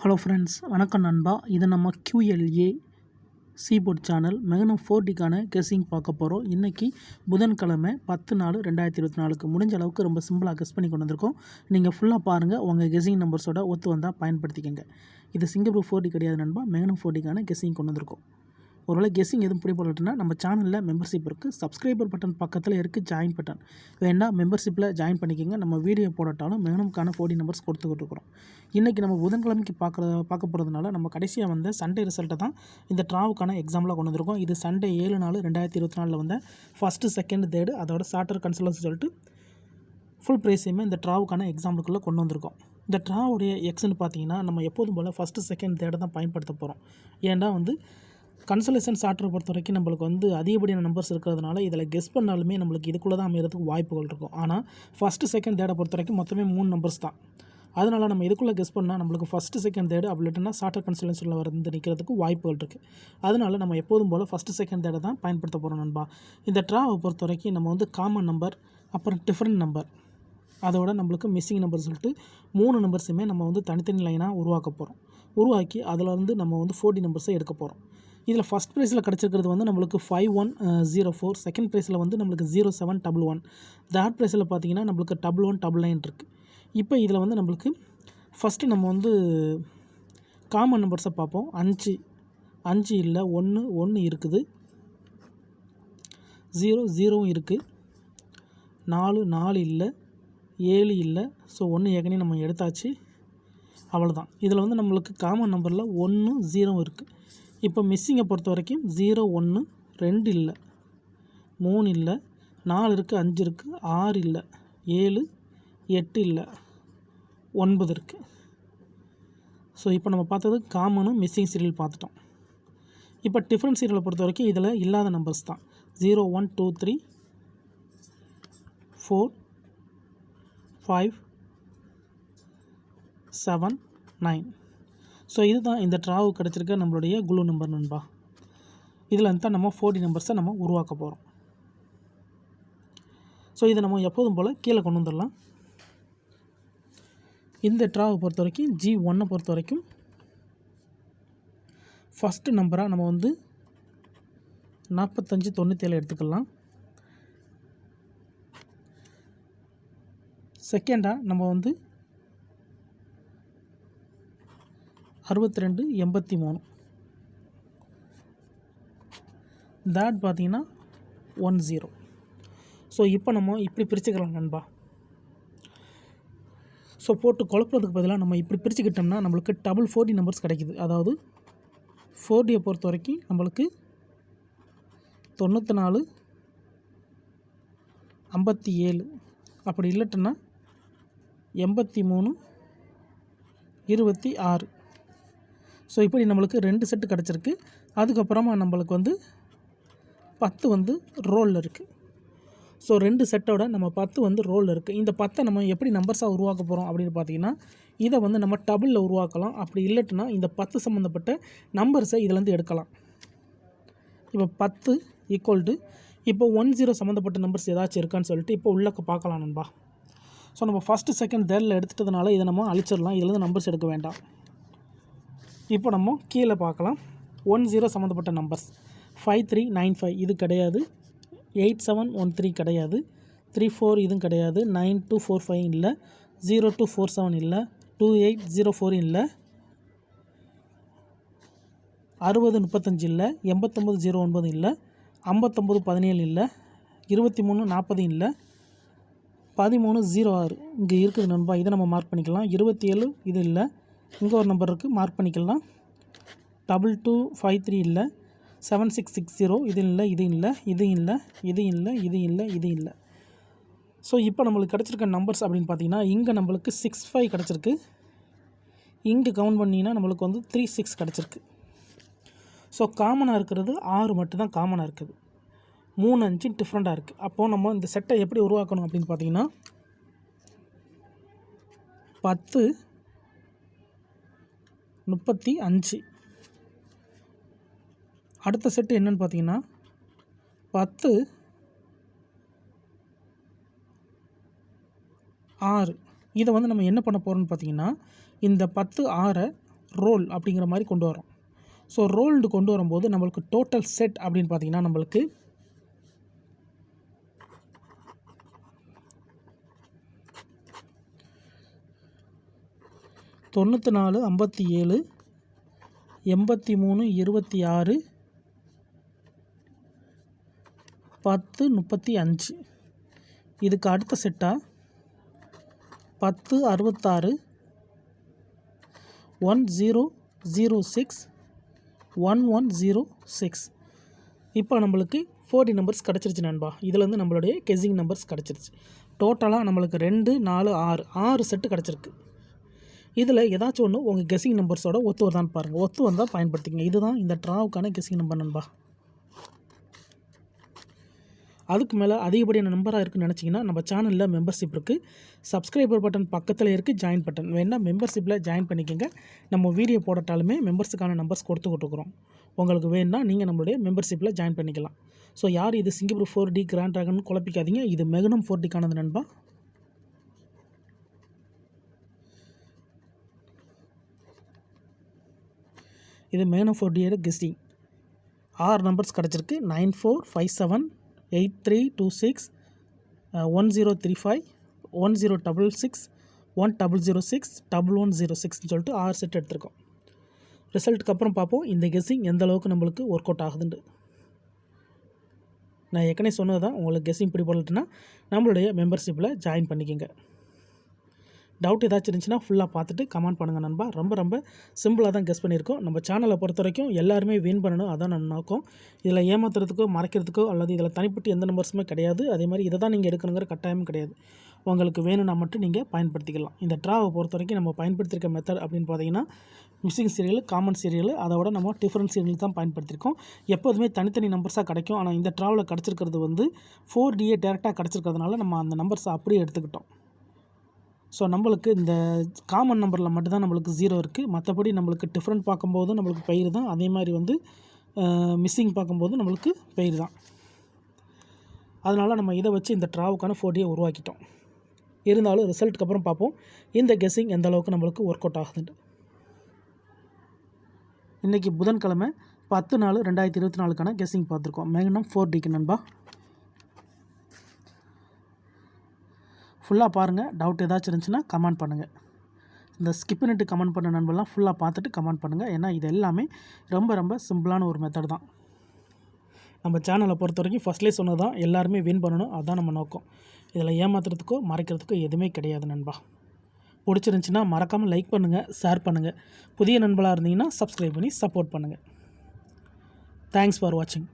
Hello friends, வணக்கம் நண்பா. இது நம்ம QLA சீபோர்ட் சேனல் மேக்னம் 4Dக்கான கெஸ்ஸிங் பார்க்க போகிறோம். இன்றைக்கி புதன்கிழமை 10/4/2024 முடிஞ்ச அளவுக்கு ரொம்ப சிம்பிளாக கெஸ் பண்ணி கொண்டு வந்திருக்கோம். நீங்கள் ஃபுல்லாக பாருங்கள், உங்கள் கெஸ்ஸிங் நம்பர்ஸோட ஒத்து வந்தால் பயன்படுத்திக்கங்க. இது சிங்கப்பூர் 4D கிடையாது நண்பா, மேக்னம் 4Dக்கான கெஸ்ஸிங் கொண்டு வந்திருக்கோம். ஒருவேளை கெஸ்ஸிங் எதுவும் பிடிப்படலன்னா நம்ம சேனலில் மெம்பர்ஷிப் இருக்குது, சப்ஸ்கிரைபர் பட்டன் பக்கத்தில் இருக்குது ஜாயின் பட்டன் வேண்டாம், மெம்பர்ஷிப்பில் ஜாயின் பண்ணிக்கோங்க. நம்ம வீடியோ போடட்டாலும் மேக்னம்கான 4D நம்பர்ஸ் கொடுத்துக்கிட்டு இருக்கிறோம். இன்றைக்கி நம்ம புதன்கிழமைக்கு பார்க்க போகிறதுனால நம்ம கடைசியாக வந்த சண்டே ரிசல்ட்டை தான் இந்த ட்ராவுக்கான எக்ஸாம்பிளாக கொண்டு வந்திருக்கோம். இது சண்டே 7/4/2024 வந்த ஃபஸ்ட்டு, செகண்ட், தேர்டு அதோட சார்ட்டர் கன்சல்டன்ஸ் சொல்லிட்டு ஃபுல் ப்ரைஸையுமே இந்த ட்ராவுக்கான எக்ஸாம்பிளுக்குள்ளே கொண்டு வந்திருக்கோம். இந்த ட்ராவுடைய எக்ஸ்ன்னு பார்த்தீங்கன்னா நம்ம எப்போதும் போல் ஃபஸ்ட்டு, செகண்ட், தேர்டை தான் பயன்படுத்த போகிறோம். ஏன்னா கன்சலேஷன் சார்ட்டரை பொறுத்த வரைக்கும் நம்மளுக்கு அதிகப்படியான நம்பர்ஸ் இருக்கிறதுனால இதில் கெஸ் பண்ணாலுமே நம்மளுக்கு இதுக்குள்ளே தான் அமைகிறதுக்கு வாய்ப்புகள் இருக்கும். ஆனால் ஃபஸ்ட்டு, செகண்ட், தேர்டை பொறுத்த வரைக்கும் மொத்தமே 3 நம்பர்ஸ் தான். அதனால் நம்ம இதுக்குள்ளே கெஸ் பண்ணால் நம்மளுக்கு ஃபஸ்ட்டு, செகண்ட், தேர்டு அப்படி இல்லைன்னா சார்ட்டர் கன்சலேஷனில் வந்து நிற்கிறதுக்கு வாய்ப்புகள் இருக்குது. அதனால் நம்ம எப்போதும் போல் ஃபஸ்ட்டு, செகண்ட், தேர்டை தான் பயன்படுத்த போகிறோம் நண்பா. இந்த ட்ராவை பொறுத்த வரைக்கும் நம்ம காமன் நம்பர், அப்புறம் டிஃப்ரெண்ட் நம்பர், அதோட நம்மளுக்கு மிஸ்ஸிங் நம்பர் சொல்லிட்டு 3 நம்பர்ஸுமே நம்ம தனித்தனி லைனாக உருவாக்கி அதில் நம்ம 4D நம்பர்ஸை எடுக்க போகிறோம். இதில் ஃபஸ்ட் ப்ரைஸில் கிடச்சிருக்கிறது நம்மளுக்கு 5104, செகண்ட் ப்ரைஸில் நம்மளுக்கு 0711, தேர்ட் ப்ரைஸில் பார்த்தீங்கன்னா நம்மளுக்கு 1199 இருக்குது. இப்போ இதில் நம்மளுக்கு ஃபஸ்ட்டு நம்ம காமன் நம்பர்ஸை பார்ப்போம். 5 இல்லை, 1 இருக்குது, 0 இருக்குது, 4 இல்லை, 7 இல்லை. ஸோ 1 ஏற்கனவே நம்ம எடுத்தாச்சு, அவ்வளோதான். இதில் நம்மளுக்கு காமன் நம்பரில் 1, 0 இருக்குது. இப்போ மிஸ்ஸிங்கை பொறுத்த வரைக்கும் 0, 1, 2 இல்லை, 3 இல்லை, 4 இருக்குது, 5 இருக்குது, 6 இல்லை, 7, 8 இல்லை, 9 இருக்குது. ஸோ இப்போ நம்ம பார்த்தது காமனும் மிஸ்ஸிங் சீரியல் பார்த்துட்டோம். இப்போ டிஃப்ரெண்ட் சீரியலை பொறுத்த வரைக்கும் இதில் இல்லாத நம்பர்ஸ் தான் 0, 1, 2, 3, 4, 5, 7, 9. ஸோ இதுதான் இந்த ட்ராவு கிடச்சிருக்க நம்மளுடைய குளூ நம்பர் நண்பா. இதில் தான் நம்ம 4D நம்பர்ஸை நம்ம உருவாக்க போகிறோம். ஸோ இதை நம்ம எப்போதும் போல் கீழே கொண்டு வந்துடலாம். இந்த ட்ராவை பொறுத்த வரைக்கும் G1 பொறுத்த வரைக்கும் ஃபஸ்ட்டு நம்பராக நம்ம 4597 எடுத்துக்கலாம். செகண்டாக நம்ம 6283, தேர்ட் பார்த்தீங்கன்னா 10. ஸோ இப்போ நம்ம இப்படி பிரிச்சுக்கலாம் நண்பா. ஸோ போட்டு குழப்பறதுக்கு பதிலாக நம்ம இப்படி பிரிச்சுக்கிட்டோம்னா நம்மளுக்கு 4D நம்பர்ஸ் கிடைக்குது. அதாவது 4Dயை பொறுத்த வரைக்கும் நம்மளுக்கு 94, 57, அப்படி இல்லைட்டுன்னா 83, 26. ஸோ இப்படி நம்மளுக்கு 2 செட்டு கிடச்சிருக்கு. அதுக்கப்புறமா நம்மளுக்கு 10 ரோலில் இருக்குது. ஸோ 2 செட்டோட நம்ம 10 ரோலில் இருக்குது. இந்த 10 நம்ம எப்படி நம்பர்ஸாக உருவாக்க போகிறோம் அப்படின்னு பார்த்தீங்கன்னா இதை நம்ம டபுளில் உருவாக்கலாம். அப்படி இல்லைட்டுனா இந்த 10 சம்மந்தப்பட்ட நம்பர்ஸை இதிலேருந்து எடுக்கலாம். இப்போ 10 ஈக்குவல் டு இப்போ 10 சம்மந்தப்பட்ட நம்பர்ஸ் ஏதாச்சும் இருக்கான்னு சொல்லிட்டு இப்போ உள்ளக்க பார்க்கலாம் நண்பா. ஸோ நம்ம ஃபஸ்ட்டு, செகண்ட், தேர்டில் எடுத்துட்டதுனால இதை நம்ம அழிச்சிடலாம். இதிலேருந்து நம்பர்ஸ் எடுக்க வேண்டாம். இப்போ நம்ம கீழே பார்க்கலாம். 10 சம்மந்தப்பட்ட நம்பர்ஸ் 5395 இது கிடையாது, 8713 கிடையாது, 34 இதுவும் கிடையாது, 9245 இல்லை, 0247 இல்லை, 2804 இல்லை, 6035 இல்லை, 8909 இல்லை, 5917 இல்லை, 2340 இல்லை, 1306 இங்கே இருக்குது நண்பா. இதை நம்ம மார்க் பண்ணிக்கலாம். 27 இது இல்லை, இங்கே ஒரு நம்பர் இருக்குது, மார்க் பண்ணிக்கலாம். 2253 இல்லை, 7660 இது இல்லை, இது இல்லை, இது இல்லை, இது இல்லை, இது இல்லை, இது இல்லை. ஸோ இப்போ நம்மளுக்கு கிடச்சிருக்க நம்பர்ஸ் அப்படின்னு பார்த்தீங்கன்னா இங்கே நம்மளுக்கு 65 கிடச்சிருக்கு, இங்கே கவுண்ட் பண்ணிங்கன்னா நம்மளுக்கு 36 கிடச்சிருக்கு. ஸோ காமனாக இருக்கிறது 6 மட்டும்தான் காமனாக இருக்குது, 3, 5 டிஃப்ரெண்ட்டாக இருக்குது. அப்போது நம்ம இந்த செட்டை எப்படி உருவாக்கணும் அப்படின்னு பார்த்தீங்கன்னா 10, 35. அடுத்த செட்டு என்னென்னு பார்த்தீங்கன்னா 10, 6. இதை நம்ம என்ன பண்ண போகிறோம்னு பார்த்தீங்கன்னா இந்த 10 6 ரோல் அப்படிங்கிற மாதிரி கொண்டு வரோம். ஸோ ரோல்டு கொண்டு வரும்போது நம்மளுக்கு டோட்டல் செட் அப்படின்னு பார்த்தீங்கன்னா நம்மளுக்கு 94 57 83 26 10 35. இதுக்கு அடுத்த செட்டாக 10 66 1006 1106. இப்போ நம்மளுக்கு 40 நம்பர்ஸ் கிடச்சிருச்சு நண்பா. இதுலேருந்து நம்மளுடைய கெஸ்ஸிங் நம்பர்ஸ் கிடச்சிருச்சு. டோட்டலாக நம்மளுக்கு 2 4 6 செட்டு கிடச்சிருக்கு. இதில் ஏதாச்சும் ஒன்று உங்கள் கெஸ்ஸிங் நம்பர்ஸோட ஒத்து வருதான்னு பாருங்கள். ஒத்து வந்தால் பயன்படுத்திங்க. இதுதான் இந்த ட்ராவுக்கான கெஸ்ஸிங் நம்பர் நண்பா. அதுக்கு மேலே அதிகப்படியான நம்பராக இருக்குன்னு நினச்சிங்கன்னா நம்ம சேனலில் மெம்பர்ஷிப் இருக்குது. சப்ஸ்கிரைபர் பட்டன் பக்கத்தில் இருக்குது ஜாயின் பட்டன். வேணால் மெம்பர்ஷிப்பில் ஜாயின் பண்ணிக்கோங்க. நம்ம வீடியோ போடட்டாலுமே மெம்பர்ஸுக்கான நம்பர்ஸ் கொடுத்துருக்குறோம். உங்களுக்கு வேணுன்னா நீங்கள் நம்மளுடைய மெம்பர்ஷிப்பில் ஜாயின் பண்ணிக்கலாம். ஸோ யார் இது சிங்கப்பூர் 4D கிராண்ட் ட்ராகன் குழப்பிக்காதீங்க. இது மெகனம் 4Dக்கானது நண்பா. இது மெகனம் 4Dயோட கெஸ்டிங் 6 நம்பர்ஸ் கிடச்சிருக்கு. 9457 8326 1035 1066 1006 1106 சொல்லிட்டு 6 செட் எடுத்திருக்கோம். ரிசல்ட்டுக்கு அப்புறம் பார்ப்போம் இந்த கெஸ்ஸிங் எந்த அளவுக்கு நம்மளுக்கு ஒர்க் அவுட் ஆகுதுண்டு. நான் ஏற்கனவே சொன்னது தான். உங்களுக்கு கெஸ்ஸிங் பிடிபடலட்டுன்னா நம்மளுடைய மெம்பர்ஷிப்பில் ஜாயின் பண்ணிக்கோங்க. டவுட் ஏதாச்சும் இருந்துச்சுன்னா ஃபுல்லாக பார்த்துட்டு கமெண்ட் பண்ணுங்கள் நண்பா. ரொம்ப சிம்பிளாக தான் கெஸ் பண்ணியிருக்கோம். நம்ம சேனலை பொறுத்த வரைக்கும் எல்லாருமே வின் பண்ணணும், அதான் நம்ம நோக்கம். இதில் ஏமாத்துறதுக்கோ மறைக்கிறதுக்கோ அல்லது இதில் தனிப்பட்டு எந்த நம்பர்ஸுமே கிடையாது. அதே மாதிரி இதை தான் நீங்கள் எடுக்கணுங்கிற கட்டாயமும் கிடையாது. உங்களுக்கு வேணும்னா மட்டும் நீங்கள் பயன்படுத்திக்கலாம். இந்த ட்ராவை பொறுத்த வரைக்கும் நம்ம பயன்படுத்தியிருக்க மெத்தட் அப்படின்னு பார்த்தீங்கன்னா மிக்சிங் சீரியல், காமன் சீரியல், அதோட நம்ம டிஃப்ரெண்ட் சீரியல் தான் பயன்படுத்தியிருக்கோம். எப்போதுமே தனித்தனி நம்பர்ஸாக கிடைக்கும். ஆனால் இந்த ட்ராவில் கிடச்சிருக்கிறது வந்து 4Dயே டேரெக்டாக கிடச்சிருக்கிறதுனால நம்ம அந்த நம்பர்ஸை அப்படியே எடுத்துக்கிட்டோம். ஸோ நம்மளுக்கு இந்த காமன் நம்பரில் மட்டும்தான் நம்மளுக்கு 0 இருக்குது. மற்றபடி நம்மளுக்கு டிஃப்ரெண்ட் பார்க்கும்போது நம்மளுக்கு பெயர் தான். அதே மாதிரி வந்து மிஸ்ஸிங் பார்க்கும்போது நம்மளுக்கு பெயர் தான். அதனால் நம்ம இதை வச்சு இந்த ட்ராவுக்கான 4Dயை உருவாக்கிட்டோம். இருந்தாலும் ரிசல்ட்டுக்கு அப்புறம் பார்ப்போம் இந்த கெஸ்ஸிங் எந்த அளவுக்கு நம்மளுக்கு ஒர்க் அவுட் ஆகுதுன்ட்டு. இன்றைக்கி புதன்கிழமை 10/4/2024க்கான கெஸ்ஸிங் பார்த்துருக்கோம். மெகனம் 4Dக்கு நண்பா. ஃபுல்லாக பாருங்கள். டவுட் ஏதாச்சும் இருந்துச்சுன்னா கமெண்ட் பண்ணுங்கள். இந்த ஸ்கிப் பண்ணிட்டு கமெண்ட் பண்ண நண்பர்லாம் ஃபுல்லாக பார்த்துட்டு கமெண்ட் பண்ணுங்கள். ஏன்னா இது எல்லாமே ரொம்ப சிம்பிளான ஒரு மெத்தட் தான். நம்ம சேனலை பொறுத்த வரைக்கும் ஃபஸ்ட்லேயே சொன்னது தான், எல்லாருமே வின் பண்ணணும், அதுதான் நம்ம நோக்கம். இதில் ஏமாத்துறதுக்கோ மறைக்கிறதுக்கோ எதுவுமே கிடையாது நண்பா. பிடிச்சிருந்துச்சின்னா மறக்காமல் லைக் பண்ணுங்கள், ஷேர் பண்ணுங்கள். புதிய நண்பர்களாக இருந்தீங்கன்னா சப்ஸ்கிரைப் பண்ணி சப்போர்ட் பண்ணுங்கள். தேங்க்ஸ் ஃபார் வாட்சிங்.